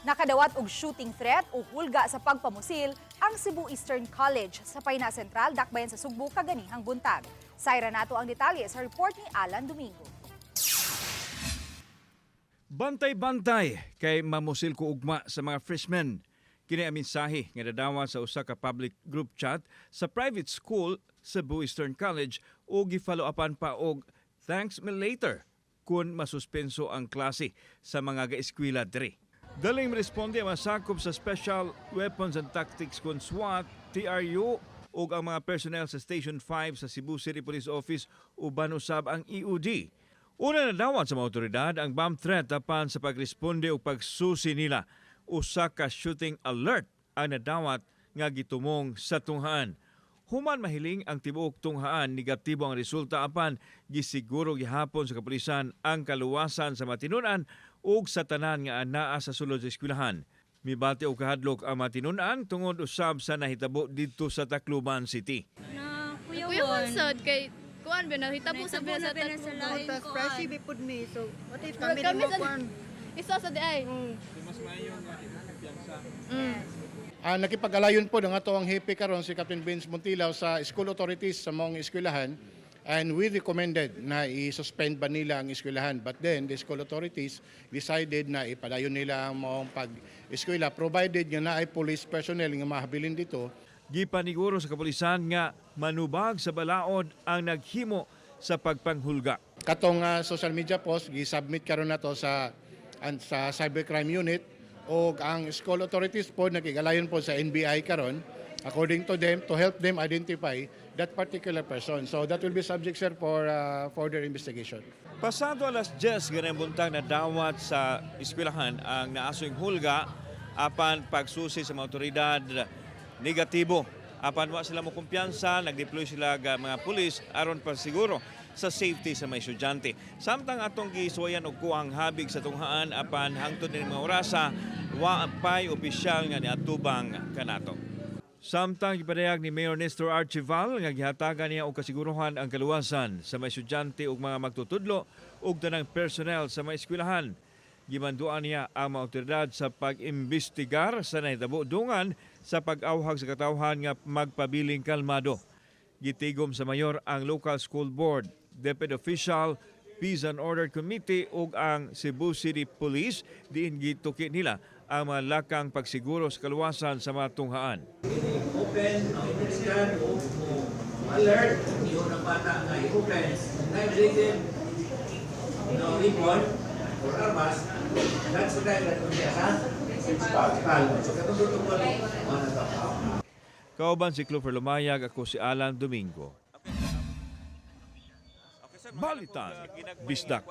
Nakadawat og shooting threat o hulga sa pagpamusil ang Cebu Eastern College sa Payna Central, dakbayan sa Sugbo kaganihang buntag. Sayra nato ang detalye sa report ni Alan Domingo. Bantay-bantay kay mamusil ko ugma sa mga freshmen. Kini ang mensahe nga nadawa sa usa ka public group chat sa private school sa Cebu Eastern College o gi-follow-upan pa og thanks me later kung masuspenso ang klase sa mga gaeskwela diri. Daling responde ang masakop sa Special Weapons and Tactics kun SWAT, TRU ug ang mga personnel sa Station 5 sa Cebu City Police Office uban usab ang EOD. Una na dawat sa mga otoridad ang bomb threat apan sa pagresponde o pagsusi nila. Usa ka shooting alert ang nadawat nga gitumong sa tunghaan. Human mahiling ang tibuok tunghaan, negatibo ang resulta apan gisiguro gihapon sa kapulisan ang kaluwasan sa matinunan ug sa tanan nga anaa sa sulod sa eskwelahan. Mibati og kahadlok ang matinunan tungod usab sa nahitabo didto sa Tacloban City. Na Kuya kuya Juan, Juan. sad kay kuan ba nahitabo sa Nahitabo sa na pina sa lain Tas ko. fresh bipod me. So, what if kami Kami di mo sa- kwan? isa sa di ay. Nakipag-alayon po ng ato ang hepe karon si Captain Vince Montilaw sa school authorities sa mga eskwelahan, and we recommended na i-suspend ba nila ang eskwelahan, but then the school authorities decided na ipadayon nila ang mga pag-eskwela provided nga na ay police personnel nga mahabilin dito. Gipaniguro sa kapulisan nga manubag sa balaod ang naghimo sa pagpanghulga. Katong social media post gi-submit karon nato sa cybercrime unit, o ang school authorities po nakigalayon po sa NBI karon according to them to help them identify that particular person. So that will be subject, sir, for further investigation. Pasado alas 10 ganang buntag na dawat sa eskwelahan ang naasoy hulga apan pagsusi sa mga otoridad negatibo. Apan wa sila mo kumpiyansa, nag-deploy sila mga pulis aron pa siguro sa safety sa mga estudyante. Samtang atong gisuwayan og kuang habig sa tunghaan apan hangtod ni mga orasa wa pay opisyal nga niatubang kanato. Samtang gipadayag ni Mayor Nestor Archival nga gihatagan niya og kasiguruhan ang kaluwasan sa mga estudyante ug mga magtutudlo ug tanang personnel sa mga eskwelahan. Gimanduan niya ang mga otoridad sa pag-imbestigar sa nahitabo dungan sa pag-awhag sa katawhan nga magpabiling kalmado. Gitigom sa mayor ang local school board, deputy official, Peace and Order Committee ug ang Cebu City Police diin gituki nila ang mga lakang pagsiguro sa kaluwasan sa mga tunghaan. Open, investigahan, alert, yun ang bata nga i-open. Time written, report, or armas, that's the time that we have principal. So, katulad ko lang, Kauban si Clover Lumayag, ako si Alan Domingo. Balitan, Bisdak.